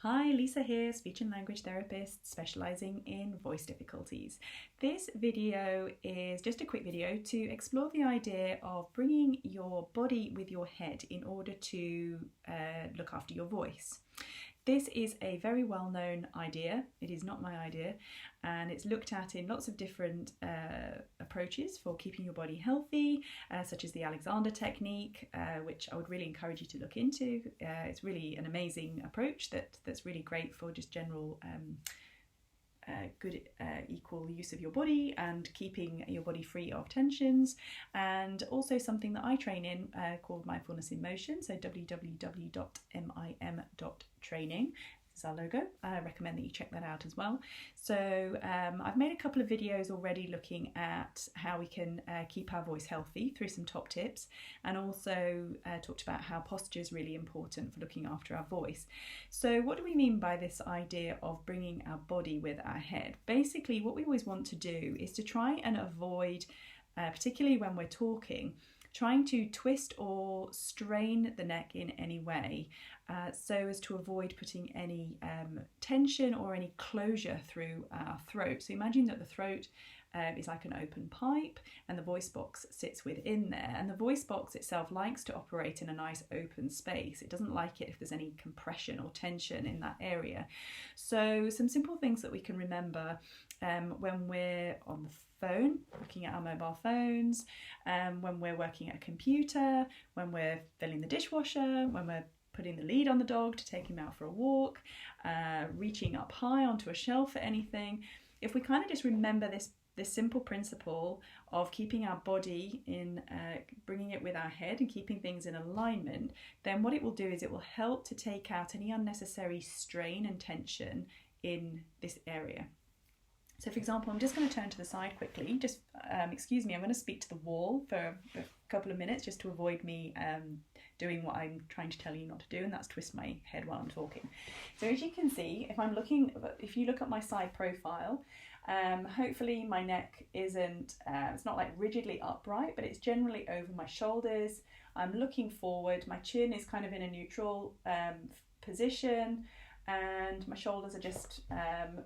Hi, Lisa here, speech and language therapist specializing in voice difficulties. This video is just a quick video to explore the idea of bringing your body with your head in order to look after your voice. This is a very well-known idea. It is not my idea, and it's looked at in lots of different approaches for keeping your body healthy, such as the Alexander technique, which I would really encourage you to look into. It's really an amazing approach that's really great for just general good equal use of your body and keeping your body free of tensions, and also something that I train in called Mindfulness in Motion, so www.mim.training. This is our logo. I recommend that you check that out as well. So I've made a couple of videos already looking at how we can keep our voice healthy through some top tips, and also talked about how posture is really important for looking after our voice. So what do we mean by this idea of bringing our body with our head? Basically, what we always want to do is to try and avoid, particularly when we're talking, trying to twist or strain the neck in any way so as to avoid putting any tension or any closure through our throat. So imagine that the throat is like an open pipe and the voice box sits within there, and the voice box itself likes to operate in a nice open space. It doesn't like it if there's any compression or tension in that area. So some simple things that we can remember when we're on the phone, looking at our mobile phones, when we're working at a computer, when we're filling the dishwasher, when we're putting the lead on the dog to take him out for a walk, reaching up high onto a shelf for anything. If we kind of just remember this simple principle of keeping our body in, bringing it with our head and keeping things in alignment, then what it will do is it will help to take out any unnecessary strain and tension in this area. So for example, I'm just going to turn to the side quickly. Just excuse me, I'm going to speak to the wall for a couple of minutes just to avoid me doing what I'm trying to tell you not to do, and that's twist my head while I'm talking. So as you can see, if you look at my side profile, hopefully my neck isn't, it's not like rigidly upright, but it's generally over my shoulders. I'm looking forward, my chin is kind of in a neutral position, and my shoulders are just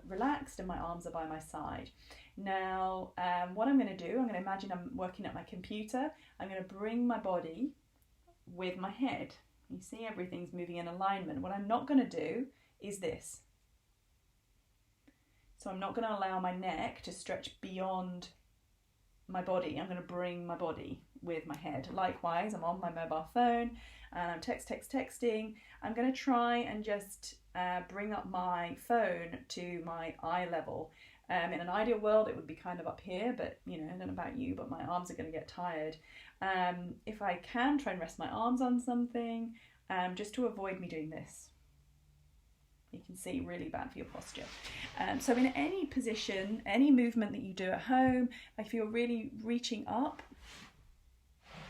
relaxed and my arms are by my side. Now what I'm going to do, I'm going to imagine I'm working at my computer. I'm going to bring my body with my head. You see, everything's moving in alignment. What I'm not going to do is this. So I'm not going to allow my neck to stretch beyond my body. I'm going to bring my body with my head. Likewise, I'm on my mobile phone and I'm texting. I'm going to try and just bring up my phone to my eye level. In an ideal world, it would be kind of up here, but I don't know about you, but my arms are going to get tired. If I can, try and rest my arms on something, just to avoid me doing this. You can see, really bad for your posture. So in any position, any movement that you do at home, like if you're really reaching up,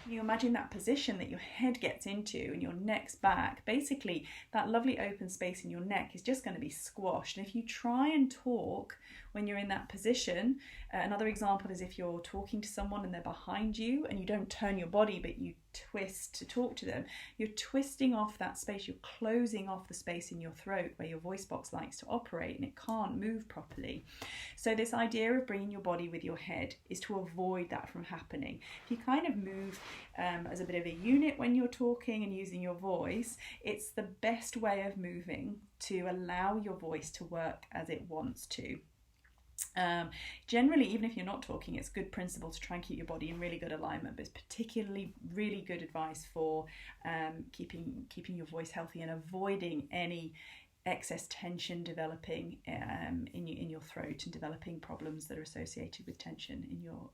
you imagine that position that your head gets into and your neck's back. Basically, that lovely open space in your neck is just going to be squashed. And if you try and talk when you're in that position, another example is if you're talking to someone and they're behind you and you don't turn your body but you twist to talk to them, you're twisting off that space, you're closing off the space in your throat where your voice box likes to operate, and it can't move properly. So this idea of bringing your body with your head is to avoid that from happening. If you kind of move as a bit of a unit when you're talking and using your voice, it's the best way of moving to allow your voice to work as it wants to. Generally, even if you're not talking, it's good principle to try and keep your body in really good alignment, but it's particularly really good advice for keeping your voice healthy and avoiding any excess tension developing in your throat and developing problems that are associated with tension in your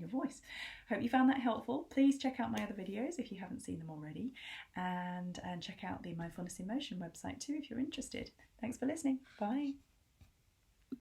voice. Hope you found that helpful. Please check out my other videos if you haven't seen them already, and check out the Mindfulness in Motion website too if you're interested. Thanks for listening. Bye.